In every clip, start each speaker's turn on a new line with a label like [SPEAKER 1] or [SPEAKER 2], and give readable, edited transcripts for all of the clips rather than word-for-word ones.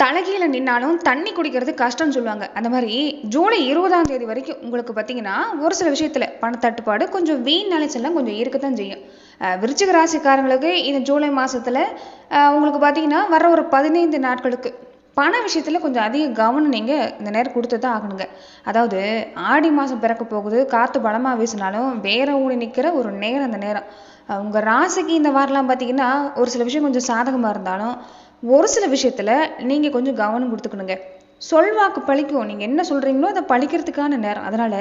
[SPEAKER 1] தலைகீழ நின்னாலும் தண்ணி குடிக்கிறது கஷ்டம்னு சொல்லுவாங்க. அந்த மாதிரி ஜூலை 20ஆம் தேதி வரைக்கும் உங்களுக்கு பார்த்தீங்கன்னா ஒரு சில விஷயத்துல பணத்தட்டுப்பாடு கொஞ்சம் வீண் அலைச்சல்லாம் கொஞ்சம் இருக்கத்தான் செய்யும். விருச்சிக ராசிக்காரங்களுக்கு இந்த ஜூலை மாசத்துல உங்களுக்கு பார்த்தீங்கன்னா வர ஒரு 15 நாட்களுக்கு பண விஷயத்துல கொஞ்சம் அதிக கவனம் நீங்க இந்த நேரம் கொடுத்து தான் ஆகணுங்க. அதாவது ஆடி மாசம் பிறக்க போகுது, காத்து பலமா வீசினாலும் வேற ஊடி நிக்கிற ஒரு நேரம் அந்த நேரம். உங்க ராசிக்கு இந்த வாரம்லாம் பார்த்தீங்கன்னா ஒரு சில விஷயம் கொஞ்சம் சாதகமா இருந்தாலும் ஒரு சில விஷயத்துல நீங்க கொஞ்சம் கவனம் கொடுத்துக்கணுங்க. சொல்வாக்கு பழிக்கும். நீங்க என்ன சொல்றீங்களோ அதை பழிக்கிறதுக்கான நேரம். அதனால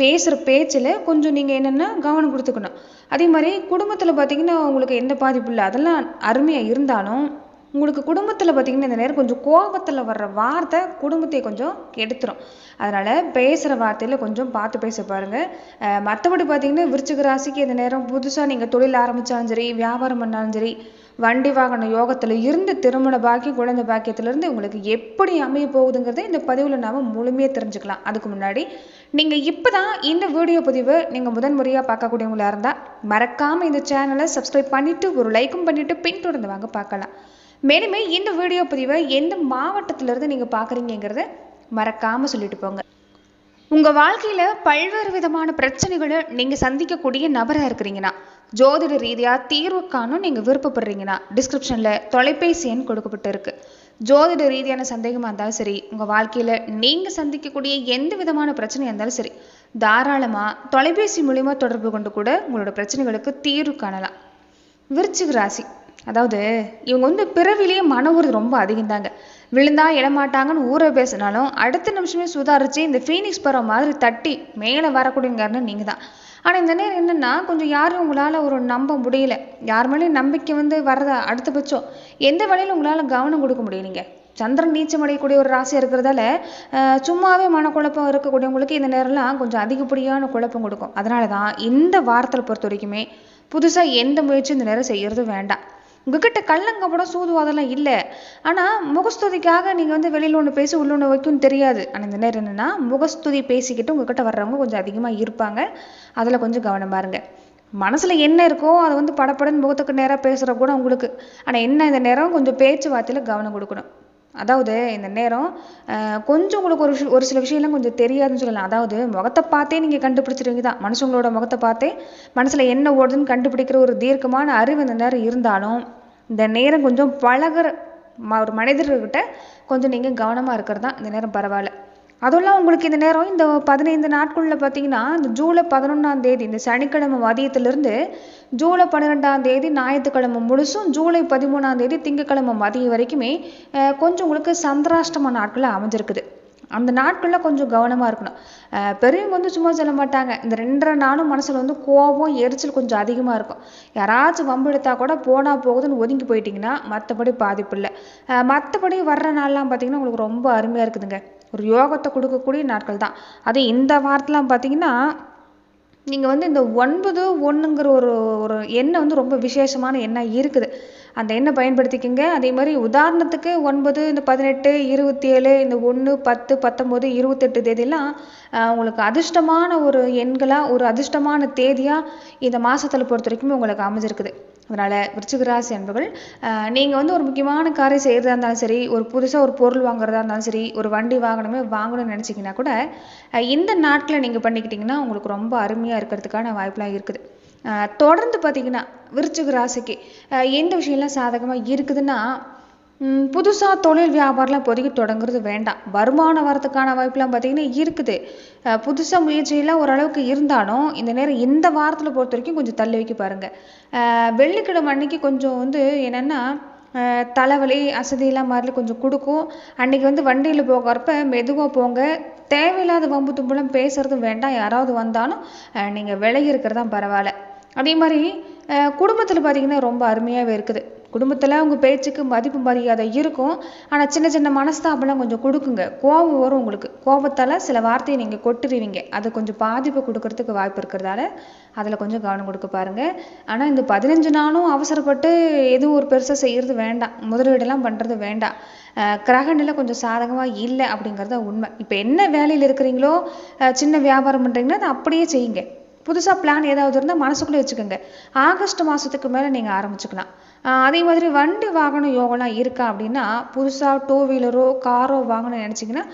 [SPEAKER 1] பேசுற பேச்சுல கொஞ்சம் நீங்க என்னன்னா கவனம் கொடுத்துக்கணும். அதே மாதிரி குடும்பத்துல பாத்தீங்கன்னா உங்களுக்கு எந்த பாதிப்பு இல்லை, அதெல்லாம் அருமையா இருந்தாலும் உங்களுக்கு குடும்பத்துல பாத்தீங்கன்னா இந்த நேரம் கொஞ்சம் கோபத்துல வர்ற வார்த்தை குடும்பத்தை கொஞ்சம் கெடுத்துரும். அதனால பேசுற வார்த்தையில கொஞ்சம் பார்த்து பேச பாருங்க. மற்றபடி பாத்தீங்கன்னா விருச்சிக ராசிக்கு இந்த நேரம் புதுசா நீங்க தொழில் ஆரம்பிச்சாலும் சரி, வியாபாரம் பண்ணாலும் சரி, வண்டி வாகன யோகத்துல இருந்து திருமண பாக்கியம், குழந்தை பாக்கியத்துல இருந்து உங்களுக்கு எப்படி அமைய போகுதுங்கிறத இந்த பதிவுல நாம முழுமையா தெரிஞ்சுக்கலாம். அதுக்கு முன்னாடி நீங்க இப்பதான் இந்த வீடியோ பதிவை நீங்க முதன்முறையா பார்க்கக்கூடியவங்களா இருந்தா மறக்காம இந்த சேனலை சப்ஸ்கிரைப் பண்ணிட்டு ஒரு லைக்கும் பண்ணிட்டு பின்தொடர்ந்து வாங்க பார்க்கலாம். மேலுமே இந்த வீடியோ பதிவை எந்த மாவட்டத்துல இருந்து நீங்க பாக்குறீங்கிறத மறக்காம சொல்லிட்டு போங்க. உங்க வாழ்க்கையில பல்வேறு விதமான பிரச்சனைகளை நீங்க சந்திக்கக்கூடிய நபரா இருக்கிறீங்கன்னா, ஜோதிட ரீதியா தீர்வு காணும் நீங்க விருப்பப்படுறீங்கன்னா டிஸ்கிரிப்ஷன்ல தொலைபேசி எண் கொடுக்கப்பட்டு இருக்கு. ஜோதிட ரீதியான சந்தேகமா இருந்தாலும் சரி, உங்க வாழ்க்கையில நீங்க சந்திக்கக்கூடிய எந்த விதமான பிரச்சனையா இருந்தாலும் சரி, தாராளமா தொலைபேசி மூலியமா தொடர்பு கொண்டு கூட உங்களோட பிரச்சனைகளுக்கு தீர்வு காணலாம். விருச்சிக ராசி, அதாவது இவங்க பிறவிலேயே மன உறுதி ரொம்ப அதிகம் தாங்க. விழுந்தா எழமாட்டாங்கன்னு ஊரை பேசினாலும் அடுத்த நிமிஷமே சுதாரிச்சு இந்த ஃபீனிக்ஸ் பறவை மாதிரி தட்டி மேலே வரக்கூடியவங்கன்னு நீங்க தான். ஆனால் இந்த நேரம் என்னன்னா கொஞ்சம் யாரும் உங்களால் ஒரு நம்ப முடியல. யார் மேலேயும் நம்பிக்கை வர்றதா அடுத்தபட்சம் எந்த வேலையிலும் உங்களால் கவனம் கொடுக்க முடியலைங்க. சந்திரன் நீச்சம் அடையக்கூடிய ஒரு ராசியாக இருக்கிறதால சும்மாவே மனக்குழப்பம் இருக்கக்கூடியவங்களுக்கு இந்த நேரம்லாம் கொஞ்சம் அதிகப்படியான குழப்பம் கொடுக்கும். அதனால தான் இந்த வாரத்தில் பொறுத்த வரைக்குமே புதுசாக எந்த முயற்சியும் இந்த நேரம் செய்யறது வேண்டாம். உங்ககிட்ட கள்ளங்கப்படம் சூதுவாதெல்லாம் இல்லை. ஆனால் முகஸ்துதிக்காக நீங்கள் வெளியில் ஒன்று பேசி உள்ள ஒன்று வைக்கும்னு தெரியாது. ஆனால் இந்த நேரம் என்னென்னா முகஸ்துதி பேசிக்கிட்டு உங்ககிட்ட வர்றவங்க கொஞ்சம் அதிகமாக இருப்பாங்க. அதில் கொஞ்சம் கவனம் பாருங்க. மனசில் என்ன இருக்கோ அதை படப்படன்னு முகத்துக்கு நேராக பேசுகிற கூட உங்களுக்கு. ஆனால் என்ன இந்த நேரம் கொஞ்சம் பேச்சுவார்த்தையில் கவனம் கொடுக்கணும். அதாவது இந்த நேரம் கொஞ்சம் உங்களுக்கு ஒரு சில விஷயம்லாம் கொஞ்சம் தெரியாதுன்னு சொல்லலாம். அதாவது முகத்தை பார்த்தே நீங்கள் கண்டுபிடிச்சிருவீங்க தான். மனுஷங்களோட முகத்தை பார்த்தே மனசில் என்ன ஓடுதுன்னு கண்டுபிடிக்கிற ஒரு தீர்க்கமான அறிவு இந்த நேரம் இருந்தாலும் இந்த நேரம் கொஞ்சம் பழகிற ஒரு மனிதர்கிட்ட கொஞ்சம் நீங்கள் கவனமாக இருக்கிறது தான் இந்த நேரம் பரவாயில்ல. அதெல்லாம் உங்களுக்கு இந்த நேரம் இந்த 15 நாட்களில் பார்த்தீங்கன்னா இந்த ஜூலை 11ஆம் தேதி இந்த சனிக்கிழமை மதியத்திலிருந்து ஜூலை 12ஆம் தேதி ஞாயிற்றுக்கிழமை முழுசும், ஜூலை 13ஆம் தேதி திங்கக்கிழமை மதியம் வரைக்குமே கொஞ்சம் உங்களுக்கு சந்திராஷ்டம நாட்களில் அமைஞ்சிருக்குது. அந்த நாட்களில் கொஞ்சம் கவனமாக இருக்கணும். பெரியவங்க சும்மா சொல்ல மாட்டாங்க. இந்த 2.5 நாளும் மனசில் கோபம் எரிச்சல் கொஞ்சம் அதிகமாக இருக்கும். யாராச்சும் வம்பு எடுத்தா கூட போனா போகுதுன்னு ஒதுங்கி போயிட்டீங்கன்னா மற்றபடி பாதிப்பு இல்லை. மற்றபடி வர்ற நாள்லாம் பார்த்தீங்கன்னா உங்களுக்கு ரொம்ப அருமையாக இருக்குதுங்க. ஒரு யோகத்தை கொடுக்கக்கூடிய நாட்கள் தான். அது இந்த வாரத்தெலாம் பார்த்தீங்கன்னா நீங்கள் இந்த 9/1ங்கிற ஒரு எண்ணெய் ரொம்ப விசேஷமான எண்ணெய் இருக்குது. அந்த எண்ணெய் பயன்படுத்திக்கங்க. அதே மாதிரி உதாரணத்துக்கு 9, இந்த 18, 27, இந்த 1, 10, 19, 28 தேதியெல்லாம் உங்களுக்கு அதிர்ஷ்டமான ஒரு எண்களாக, ஒரு அதிர்ஷ்டமான தேதியாக இந்த மாதத்தில் பொறுத்த வரைக்குமே உங்களுக்கு அமைஞ்சிருக்குது. அதனால் விருச்சிக ராசி அன்பர்கள், நீங்கள் ஒரு முக்கியமான காரியம் செய்கிறதா இருந்தாலும் சரி, ஒரு புதுசாக ஒரு பொருள் வாங்குறதா இருந்தாலும் சரி, ஒரு வண்டி வாகனமே வாங்கணும்னு நினச்சிங்கன்னா கூட இந்த நாட்களை நீங்கள் பண்ணிக்கிட்டிங்கன்னா உங்களுக்கு ரொம்ப அருமையாக இருக்கிறதுக்கான வாய்ப்பெலாம் இருக்குது. தொடர்ந்து பார்த்தீங்கன்னா விருச்சிக ராசிக்கு எந்த விஷயம்லாம் சாதகமாக இருக்குதுன்னா, புதுசாக தொழில் வியாபாரம்லாம் இப்போதைக்கு தொடங்குறது வேண்டாம். வருமானம் வரதுக்கான வாய்ப்புலாம் பார்த்தீங்கன்னா இருக்குது. புதுசாக முயற்சியெல்லாம் ஓரளவுக்கு இருந்தாலும் இந்த நேரம் இந்த வாரத்தில் பொறுத்த வரைக்கும் கொஞ்சம் தள்ளி வைக்க பாருங்கள். வெள்ளிக்கிழமை அன்னைக்கு கொஞ்சம் என்னென்னா தலைவலி அசதியெல்லாம் மாதிரி கொஞ்சம் கொடுக்கும். அன்றைக்கி வண்டியில் போகிறப்ப மெதுவாக போங்க. தேவையில்லாத வம்பு தும்புலாம் பேசுறதும் வேண்டாம். யாராவது வந்தாலும் நீங்கள் விலகி இருக்கிறது தான் பரவாயில்ல. அதே மாதிரி குடும்பத்தில் பார்த்தீங்கன்னா ரொம்ப அருமையாகவே இருக்குது. குடும்பத்தில் உங்கள் பேச்சுக்கு மதிப்பு மரியாதை இருக்கும். ஆனால் சின்ன சின்ன மனஸ்தாபம்லாம் கொஞ்சம் கொடுக்குங்க. கோபம் வரும் உங்களுக்கு. கோபத்தால் சில வார்த்தையை நீங்கள் கொட்டுருவீங்க. அது கொஞ்சம் பாதிப்பு கொடுக்கறதுக்கு வாய்ப்பு இருக்கிறதால அதில் கொஞ்சம் கவனம் கொடுக்க பாருங்கள். ஆனால் இந்த 15 நாளும் அவசரப்பட்டு எதுவும் ஒரு பெருசாக செய்கிறது வேண்டாம். முதலீடெல்லாம் பண்ணுறது வேண்டாம். கிரகநிலை கொஞ்சம் சாதகமாக இல்லை அப்படிங்கிறது உண்மை. இப்போ என்ன வேலையில் இருக்கிறீங்களோ, சின்ன வியாபாரம் பண்ணுறீங்கன்னா அதை அப்படியே செய்யுங்க. புதுசாக பிளான் ஏதாவது இருந்தால் மனசுக்குள்ளே வச்சுக்கோங்க. ஆகஸ்ட் மாதத்துக்கு மேலே நீங்கள் ஆரம்பிச்சுக்கலாம். அதே மாதிரி வண்டி வாகன யோகம்லாம் இருக்கா அப்படின்னா, புதுசாக டூ வீலரோ காரோ வாங்கணும்னு நினச்சிங்கன்னா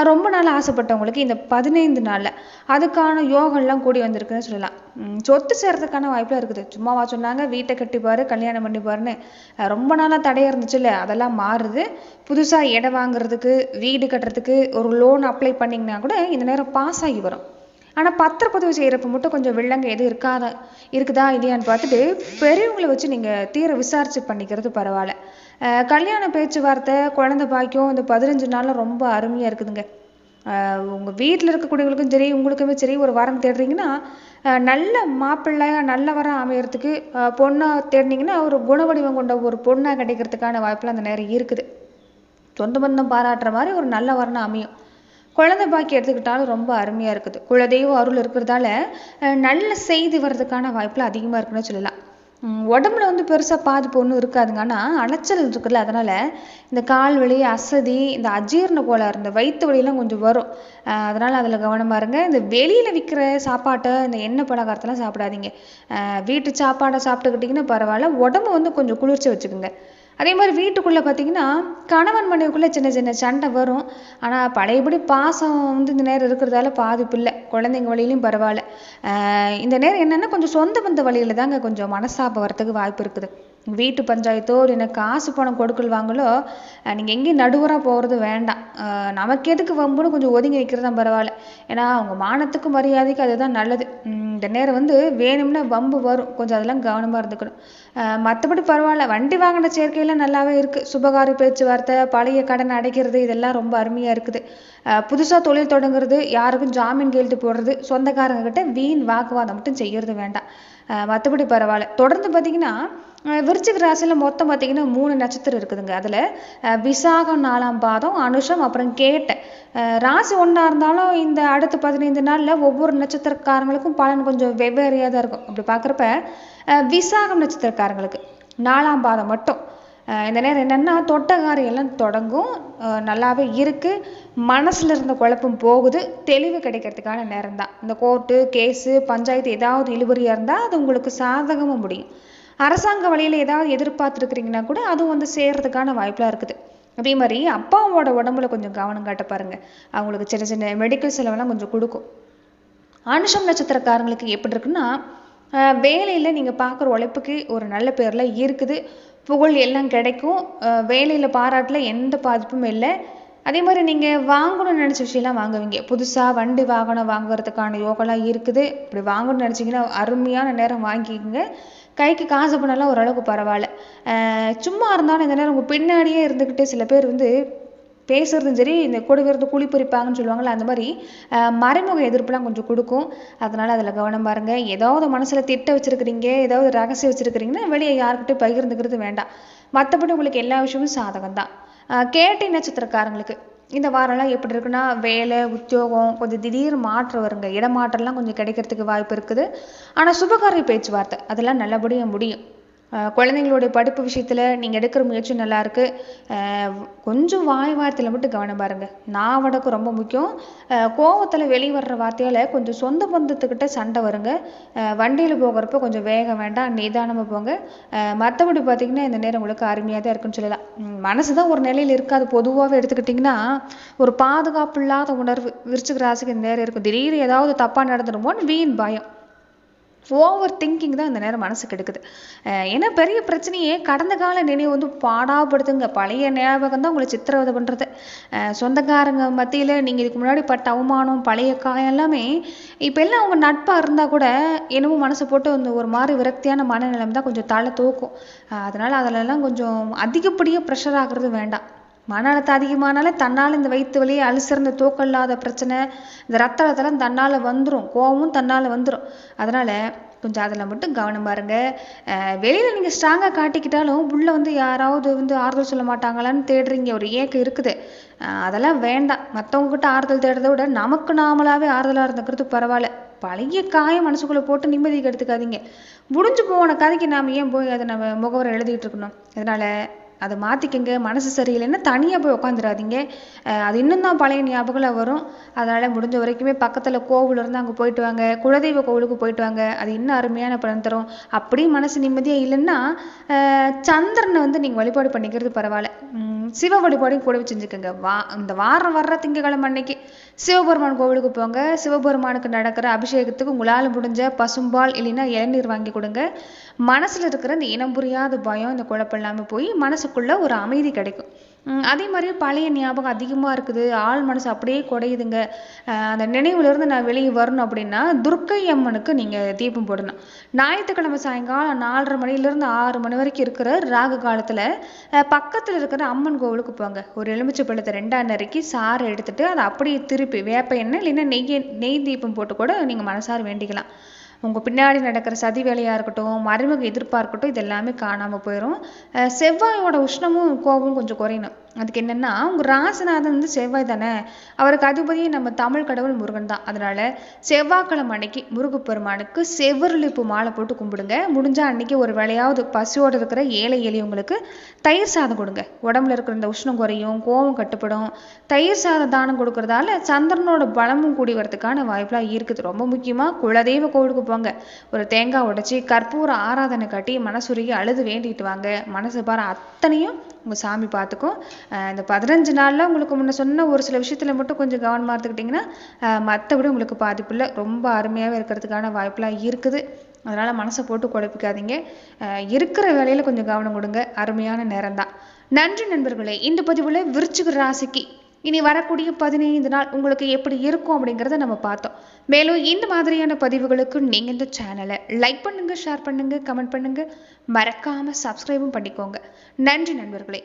[SPEAKER 1] ரொம்ப நாள் ஆசைப்பட்டவங்களுக்கு இந்த 15 நாளில் அதுக்கான யோகம்லாம் கூடி வந்திருக்குன்னு சொல்லலாம். சொத்து சேர்றதுக்கான வாய்ப்புலாம் இருக்குது. சும்மாவா சொன்னாங்க வீட்டை கட்டிப்பாரு கல்யாணம் பண்ணிப்பாருன்னு. ரொம்ப நாளாக தடையாக இருந்துச்சுல்ல, அதெல்லாம் மாறுது. புதுசாக இடம் வாங்குறதுக்கு வீடு கட்டுறதுக்கு ஒரு லோன் அப்ளை பண்ணிங்கன்னா கூட இந்த நேரம் பாஸ் ஆகி வரும். ஆனால் பத்திரப்பதிவு செய்கிறப்ப மட்டும் கொஞ்சம் வில்லங்க எதுவும் இருக்குதா இல்லையான்னு பார்த்துட்டு பெரியவங்களை வச்சு நீங்கள் தீர விசாரிச்சு பண்ணிக்கிறது பரவாயில்ல. கல்யாண பேச்சுவார்த்தை குழந்தை பாக்கியம் இந்த 15 நாளில் ரொம்ப அருமையாக இருக்குதுங்க. உங்கள் வீட்டில் இருக்கக்கூடியவங்களுக்கும் சரி உங்களுக்குமே சரி ஒரு வரம் தேடுறீங்கன்னா நல்ல மாப்பிள்ளையாக நல்ல வரம் அமையறதுக்கு பொண்ணாக தேடினீங்கன்னா ஒரு குணவடிவம் கொண்ட ஒரு பொண்ணாக கிடைக்கிறதுக்கான வாய்ப்புலாம் அந்த நேரம் இருக்குது. சொந்த பந்தம் பாராட்டுற மாதிரி ஒரு நல்ல வரணும் அமையும். குழந்தை பாக்கி எடுத்துக்கிட்டாலும் ரொம்ப அருமையாக இருக்குது. குலதெய்வ அருள் இருக்கிறதால நல்ல செய்தி வர்றதுக்கான வாய்ப்புல அதிகமாக இருக்குன்னு சொல்லலாம். உடம்புல வந்து பெருசாக பாதிப்பு ஒன்றும் இருக்காதுங்க. ஆனால் அலைச்சல் இருக்குல்ல, அதனால் இந்த கால் வலி அசதி இந்த அஜீரண கோளாறு இந்த வயிற்று வலியெல்லாம் கொஞ்சம் வரும். அதனால் அதில் கவனமாக இருங்க. இந்த வெளியில் விற்கிற சாப்பாட்டை இந்த எண்ணெய் பலகாரத்தெல்லாம் சாப்பிடாதீங்க. வீட்டு சாப்பாடை சாப்பிட்டுக்கிட்டிங்கன்னா பரவாயில்ல, உடம்பு வந்து கொஞ்சம் குளிர்ச்சி வச்சுக்கோங்க. அதே மாதிரி வீட்டுக்குள்ளே பார்த்தீங்கன்னா கணவன் மனைவிக்குள்ளே சின்ன சின்ன சண்டை வரும். ஆனால் பழையபடி பாசம் வந்து இந்த நேரம் இருக்கிறதால பாதிப்பு இல்லை. குழந்தைங்க வழியிலையும் பரவாயில்ல. இந்த நேரம் என்னென்னா கொஞ்சம் சொந்த பந்த வழியில் தாங்க கொஞ்சம் மனஸ்தாபம் வரத்துக்கு வாய்ப்பு இருக்குது. வீட்டு பஞ்சாயத்தோ இல்லை காசு பணம் கொடுக்கல் வாங்கலோ நீங்கள் எங்கேயும் நடுவராக போகிறது வேண்டாம். நமக்கு எதுக்கு வம்புன்னு கொஞ்சம் ஒதுங்கி நிற்கிறது தான் பரவாயில்ல. ஏன்னா அவங்க மானத்துக்கு மரியாதைக்கு அதுதான் நல்லது. இந்த நேரம் வந்து வேணும்னா வம்பு வரும், கொஞ்சம் அதெல்லாம் கவனமாக இருந்துக்கணும். மற்றபடி பரவாயில்ல. வண்டி வாங்கின சேர்க்கையெல்லாம் நல்லாவே இருக்குது. சுபகாரி பேச்சுவார்த்தை பழைய கடனை அடைக்கிறது இதெல்லாம் ரொம்ப அருமையாக இருக்குது. புதுசாக தொழில் தொடங்குறது, யாருக்கும் ஜாமீன் கையெழுத்து போடுறது, சொந்தக்காரங்க கிட்ட வீண் வாக்குவாதம் மட்டும் செய்கிறது வேண்டாம். மற்றபடி பரவாயில்ல. தொடர்ந்து பார்த்தீங்கன்னா விருச்சிக ராசியில் மொத்தம் பார்த்தீங்கன்னா 3 நட்சத்திரம் இருக்குதுங்க. அதில் விசாகம் 4ஆம் பாதம், அனுஷம், அப்புறம் கேட்டை. ராசி ஒன்றா இருந்தாலும் இந்த அடுத்த 15 நாளில் ஒவ்வொரு நட்சத்திரக்காரங்களுக்கும் பலன் கொஞ்சம் வெவ்வேறையாக தான் இருக்கும். அப்படி பார்க்குறப்ப விசாகம் நட்சத்திரக்காரங்களுக்கு 4ஆம் பாதம் மட்டும் இந்த நேரம் என்னென்னா தொட்டகாரம் எல்லாம் தொடங்கும். நல்லாவே இருக்குது. மனசில் இருந்த குழப்பம் போகுது. தெளிவு கிடைக்கிறதுக்கான நேரம் தான். இந்த கோர்ட்டு கேஸு பஞ்சாயத்து ஏதாவது இழுபறியாக இருந்தால் அது உங்களுக்கு சாதகமாக முடியும். அரசாங்க வழியில் ஏதாவது எதிர்பார்த்துருக்குறீங்கன்னா கூட அதுவும் வந்து சேர்றதுக்கான வாய்ப்பெலாம் இருக்குது. அதே மாதிரி அப்பாவோட உடம்புல கொஞ்சம் கவனம் காட்ட பாருங்கள். அவங்களுக்கு சின்ன சின்ன மெடிக்கல் செலவெல்லாம் கொஞ்சம் கொடுக்கும். அனுஷம் நட்சத்திரக்காரங்களுக்கு எப்படி இருக்குன்னா வேலையில் நீங்கள் பார்க்குற உழைப்புக்கு ஒரு நல்ல பேரில் இருக்குது. புகழ் எல்லாம் கிடைக்கும். வேலையில் பாராட்டில் எந்த பாதிப்பும் இல்லை. அதே மாதிரி நீங்கள் வாங்கணும்னு நினச்ச விஷயம்லாம் வாங்குவீங்க. புதுசாக வண்டி வாகனம் வாங்குறதுக்கான யோகம்லாம் இருக்குது. இப்படி வாங்கணும்னு நினச்சிங்கன்னா அருமையான நேரம் வாங்கிக்கோங்க. கைக்கு காசு பண்ணலாம் ஓரளவுக்கு பரவாயில்ல. சும்மா இருந்தாலும் இந்த நேரம் உங்கள் பின்னாடியே இருந்துக்கிட்டு சில பேர் வந்து பேசுறதும் சரி இந்த கூடவே இருந்து குழி பறிப்பாங்கன்னு சொல்லுவாங்கள்ல, அந்த மாதிரி மறைமுக எதிர்ப்புலாம் கொஞ்சம் கொடுக்கும். அதனால் அதில் கவனம் பாருங்க. ஏதாவது மனசில் திட்ட வச்சுருக்கிறீங்க, ஏதாவது ரகசியம் வச்சுருக்கிறீங்கன்னா வெளியே யாருக்கிட்டையும் பகிர்ந்துக்கிறது வேண்டாம். மற்றபடி உங்களுக்கு எல்லா விஷயமும் சாதகம் தான். கேட்டை நட்சத்திரக்காரங்களுக்கு இந்த வாரம்லாம் எப்படி இருக்குன்னா வேலை உத்தியோகம் கொஞ்சம் திடீர் மாற்றம் வருங்க. இடமாற்றம்லாம் கொஞ்சம் கிடைக்கிறதுக்கு வாய்ப்பு இருக்குது. ஆனால் சுபகாரிய பேச்சுவார்த்தை அதெல்லாம் நல்லபடியாக முடியும். குழந்தைங்களுடைய படிப்பு விஷயத்தில் நீங்கள் எடுக்கிற முயற்சி நல்லாயிருக்கு. கொஞ்சம் வாய் வார்த்தையில் மட்டும் கவனம் பாருங்கள். நாவடக்கம் ரொம்ப முக்கியம். கோவத்தில் வெளியே வர்ற வார்த்தையால் கொஞ்சம் சொந்த பந்தத்துக்கிட்ட சண்டை வருங்க. வண்டியில் போகிறப்ப கொஞ்சம் வேகம் வேண்டாம், நிதானமாக போங்க. மற்றபடி பார்த்திங்கன்னா இந்த நேரம் உங்களுக்கு அருமையாக தான் இருக்குன்னு சொல்லலாம். மனசு தான் ஒரு நிலையில் இருக்காது. பொதுவாகவே எடுத்துக்கிட்டிங்கன்னா ஒரு பாதுகாப்பு இல்லாத உணர்வு விருச்சிக ராசிக்கு இந்த நேரம் இருக்கும். திடீர்னு ஏதாவது தப்பாக நடந்துடுமோன்னு வீண் பயம், ஓவர் திங்கிங் தான் இந்த நேரம் மனசுக்கு எடுக்குது. ஏன்னா பெரிய பிரச்சனையே கடந்த கால நினைவு வந்து பாடாப்படுத்துங்க. பழைய ஞாபகம் தான் உங்களை சித்திரவதை பண்ணுறது. சொந்தக்காரங்க மத்தியில் நீங்கள் இதுக்கு முன்னாடி பட்ட அவமானம் பழைய காயம் எல்லாமே இப்போ எல்லாம் அவங்க நட்பாக இருந்தால் கூட என்னமோ மனசை போட்டு வந்து ஒரு மாதிரி விரக்தியான மனநிலைமை தான் கொஞ்சம் தலை தூக்கும். அதனால் அதிலெல்லாம் கொஞ்சம் அதிகப்படியாக ப்ரெஷர் ஆகிறது வேண்டாம். மன அழுத்தம் அதிகமானாலே தன்னால் இந்த வயிற்று வலி அழுசிறந்த தூக்கம் இல்லாத பிரச்சனை இந்த ரத்த அழுத்தம்லாம் தன்னால் வந்துடும். கோவமும் தன்னால் வந்துடும். அதனால் கொஞ்சம் அதில் மட்டும் கவனம் பாருங்க. வெளியில் நீங்கள் ஸ்ட்ராங்காக காட்டிக்கிட்டாலும் உள்ளே வந்து யாராவது வந்து ஆறுதல் சொல்ல மாட்டாங்களான்னு தேடுறீங்க, ஒரு ஏக்கம் இருக்குது. அதெல்லாம் வேண்டாம். மற்றவங்ககிட்ட ஆறுதல் தேடுறதை விட நமக்கு நாமளாவே ஆறுதலாக இருந்துக்கிறது பரவாயில்ல. பழைய காயம் மனசுக்குள்ளே போட்டு நிம்மதிக்கு எடுத்துக்காதீங்க. முடிஞ்சு போன கதைக்கு நாம் ஏன் போய் அதை நம்ம முகவரை எழுதிட்டு இருக்கணும். அதனால் அதை மாற்றிக்கங்க. மனசு சரியில்லைன்னா தனியாக போய் உட்காந்துடாதீங்க. அது இன்னும் தான் பழைய ஞாபகம் வரும். அதனால் முடிஞ்ச வரைக்குமே பக்கத்தில் கோவில் இருந்தால் அங்கே போயிட்டு வாங்க, குலதெய்வ கோவிலுக்கு போயிட்டு வாங்க. அது இன்னும் அருமையான பலன் தரும். அப்படியும் மனசு நிம்மதியாக இல்லைன்னா சந்திரனை நீங்கள் வழிபாடு பண்ணிக்கிறது பரவாயில்ல. சிவ வழிபாடையும் கூடவே செஞ்சுக்கோங்க. இந்த வாரம் வர்ற திங்கக்கிழமை அன்னைக்கு சிவபெருமான் கோவிலுக்கு போங்க. சிவபெருமானுக்கு நடக்கிற அபிஷேகத்துக்கு உங்களால் முடிஞ்ச பசும்பால் இல்லைன்னா இளநீர் வாங்கி கொடுங்க. மனசில் இருக்கிற இந்த இனம் புரியாத பயம், இந்த குழப்பம் இல்லாமல் போய் மனசுக்குள்ள ஒரு அமைதி கிடைக்கும். அதே மாதிரி பழைய ஞாபகம் அதிகமாக இருக்குது, ஆள் மனசு அப்படியே குறையுதுங்க, அந்த நினைவுலேருந்து நான் வெளியே வரணும் அப்படின்னா துர்க்கை அம்மனுக்கு நீங்கள் தீபம் போடணும். ஞாயிற்றுக்கிழமை சாயங்காலம் 4:30 மணிலேருந்து 6 மணி வரைக்கும் இருக்கிற ராகு காலத்தில் பக்கத்தில் இருக்கிற அம்மன் கோவிலுக்கு போங்க. ஒரு எலுமிச்சை பழத்தை 2ஆ நறுக்கி சாறை எடுத்துட்டு அதை அப்படியே திருப்பி வேப்ப எண்ணெய் இல்லைன்னா நெய் தீபம் போட்டு கூட நீங்கள் மனசார வேண்டிக்கலாம். உங்கள் பின்னாடி நடக்கிற சதி வேலையாக இருக்கட்டும், மறைமுக எதிர்ப்பாக இருக்கட்டும், இது எல்லாமே காணாமல் போயிடும். செவ்வாயோட உஷ்ணமும் கோபமும் கொஞ்சம் குறையணும். அதுக்கு என்னென்னா, உங்கள் ராசிநாதன் செவ்வாய் தானே, அவருக்கு அதிபதியே நம்ம தமிழ் கடவுள் முருகன் தான். அதனால் செவ்வாய்க்கிழமை அன்னைக்கு முருகப்பெருமானுக்கு செவ்வருளிப்பு மாலை போட்டு கும்பிடுங்க. முடிஞ்சால் அன்னைக்கு ஒரு வேளையாவது பசியோடு இருக்கிற ஏழை எளியவங்களுக்கு தயிர் சாதம் கொடுங்க. உடம்புல இருக்கிற இந்த உஷ்ணம் குறையும், கோபம் கட்டுப்படும். தயிர் சாதம் தானம் கொடுக்கறதால சந்திரனோட பலமும் கூடி வரதுக்கான வாய்ப்பெலாம் இருக்குது. ரொம்ப முக்கியமாக குலதெய்வ கோவிலுக்கு போங்க. ஒரு தேங்காய் உடைச்சி கற்பூர ஆராதனை காட்டி மனசுருகி அழுது வேண்டிட்டு வாங்க. மனசு பாரு அத்தனையும் உங்கள் சாமி பார்த்துக்கும். இந்த 15 நாளில் உங்களுக்கு முன்ன சொன்ன ஒரு சில விஷயத்தில் மட்டும் கொஞ்சம் கவனமாக இருந்துக்கிட்டிங்கன்னா மற்றபடி உங்களுக்கு பாதிப்பு இல்லை. ரொம்ப அருமையாகவே இருக்கிறதுக்கான வாய்ப்பெலாம் இருக்குது. அதனால் மனசை போட்டு குழப்பிக்காதீங்க. இருக்கிற வேலையில் கொஞ்சம் கவனம் கொடுங்க. அருமையான நேரம் தான். நன்றி நண்பர்களே. இந்த பதிவில் விருச்சிக ராசிக்கு இனி வரக்கூடிய 15 நாள் உங்களுக்கு எப்படி இருக்கும் அப்படிங்கிறத நம்ம பார்த்தோம். மேலும் இந்த மாதிரியான பதிவுகளுக்கு நீங்கள் இந்த சேனலை லைக் பண்ணுங்கள், ஷேர் பண்ணுங்கள், கமெண்ட் பண்ணுங்கள், மறக்காமல் சப்ஸ்கிரைபும் பண்ணிக்கோங்க. நன்றி நண்பர்களே.